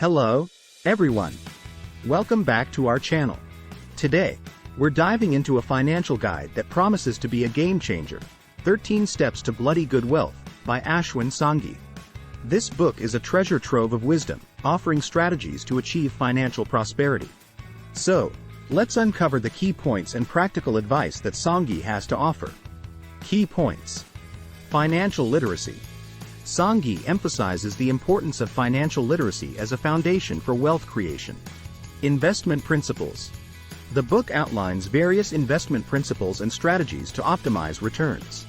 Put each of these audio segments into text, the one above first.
Hello, everyone. Welcome back to our channel. Today, we're diving into a financial guide that promises to be a game changer. 13 Steps to Bloody Good Wealth by Ashwin Sanghi. This book is a treasure trove of wisdom, offering strategies to achieve financial prosperity. So, let's uncover the key points and practical advice that Sanghi has to offer. Key points. Financial literacy. Sanghi emphasizes the importance of financial literacy as a foundation for wealth creation. Investment principles. The book outlines various investment principles and strategies to optimize returns.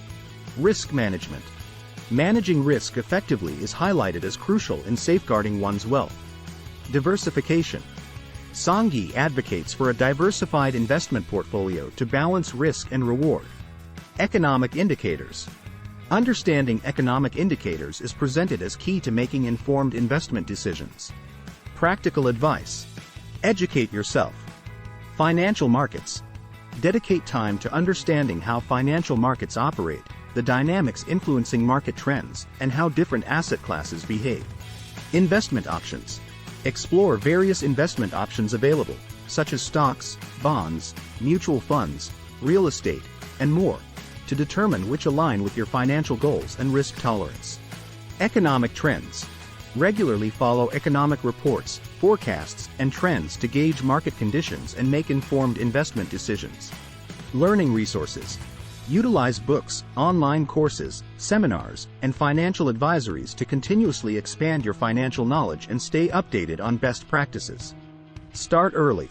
Risk management. Managing risk effectively is highlighted as crucial in safeguarding one's wealth. Diversification. Sanghi advocates for a diversified investment portfolio to balance risk and reward. Economic indicators. Understanding economic indicators is presented as key to making informed investment decisions. Practical advice. Educate yourself. Financial markets. Dedicate time to understanding how financial markets operate, the dynamics influencing market trends, and how different asset classes behave. Investment options. Explore various investment options available, such as stocks, bonds, mutual funds, real estate, and more, to determine which align with your financial goals and risk tolerance. Economic trends. Regularly follow economic reports, forecasts, and trends to gauge market conditions and make informed investment decisions. Learning resources. Utilize books, online courses, seminars, and financial advisories to continuously expand your financial knowledge and stay updated on best practices. Start early.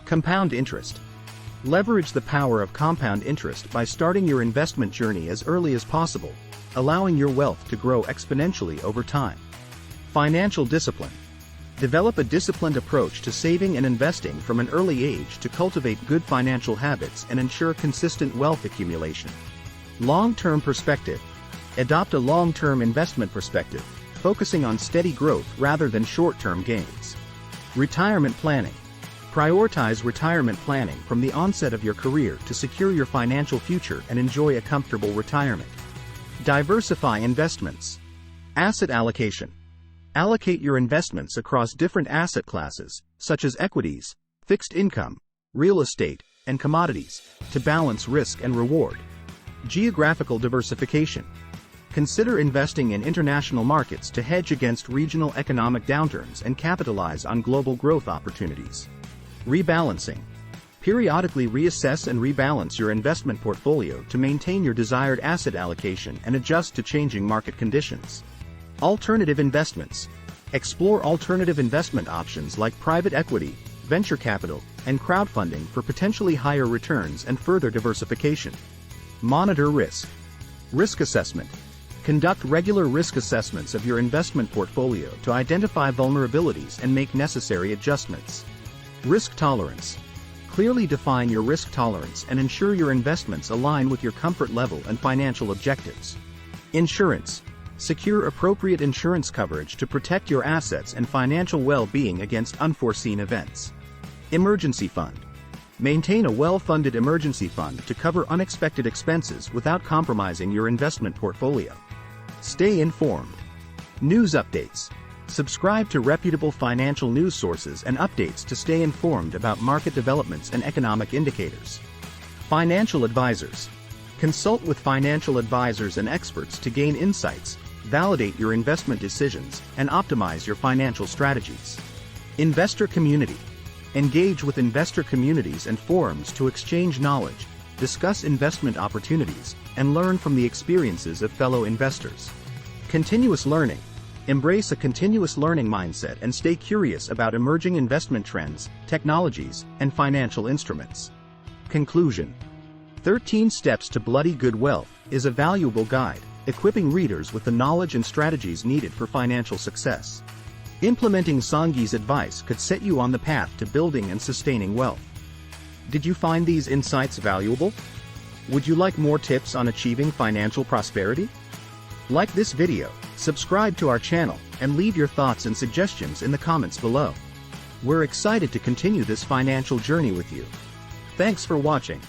Compound interest. Leverage the power of compound interest by starting your investment journey as early as possible, allowing your wealth to grow exponentially over time. Financial discipline. Develop a disciplined approach to saving and investing from an early age to cultivate good financial habits and ensure consistent wealth accumulation. Long-term perspective. Adopt a long-term investment perspective, focusing on steady growth rather than short-term gains. Retirement planning. Prioritize retirement planning from the onset of your career to secure your financial future and enjoy a comfortable retirement. Diversify investments. Asset allocation. Allocate your investments across different asset classes, such as equities, fixed income, real estate, and commodities, to balance risk and reward. Geographical diversification. Consider investing in international markets to hedge against regional economic downturns and capitalize on global growth opportunities. Rebalancing. Periodically reassess and rebalance your investment portfolio to maintain your desired asset allocation and adjust to changing market conditions. Alternative investments. Explore alternative investment options like private equity, venture capital, and crowdfunding for potentially higher returns and further diversification. Monitor risk. Risk assessment. Conduct regular risk assessments of your investment portfolio to identify vulnerabilities and make necessary adjustments. Risk tolerance. Clearly define your risk tolerance and ensure your investments align with your comfort level and financial objectives. Insurance. Secure appropriate insurance coverage to protect your assets and financial well-being against unforeseen events. Emergency fund. Maintain a well-funded emergency fund to cover unexpected expenses without compromising your investment portfolio. Stay informed. News updates. Subscribe to reputable financial news sources and updates to stay informed about market developments and economic indicators. Financial advisors. Consult with financial advisors and experts to gain insights, validate your investment decisions, and optimize your financial strategies. Investor community. Engage with investor communities and forums to exchange knowledge, discuss investment opportunities, and learn from the experiences of fellow investors. Continuous learning. Embrace a continuous learning mindset and stay curious about emerging investment trends, technologies, and financial instruments. Conclusion. 13 Steps to Bloody Good Wealth is a valuable guide, equipping readers with the knowledge and strategies needed for financial success. Implementing Sanghi's advice could set you on the path to building and sustaining wealth. Did you find these insights valuable? Would you like more tips on achieving financial prosperity? Like this video, subscribe to our channel, and leave your thoughts and suggestions in the comments below. We're excited to continue this financial journey with you. Thanks for watching.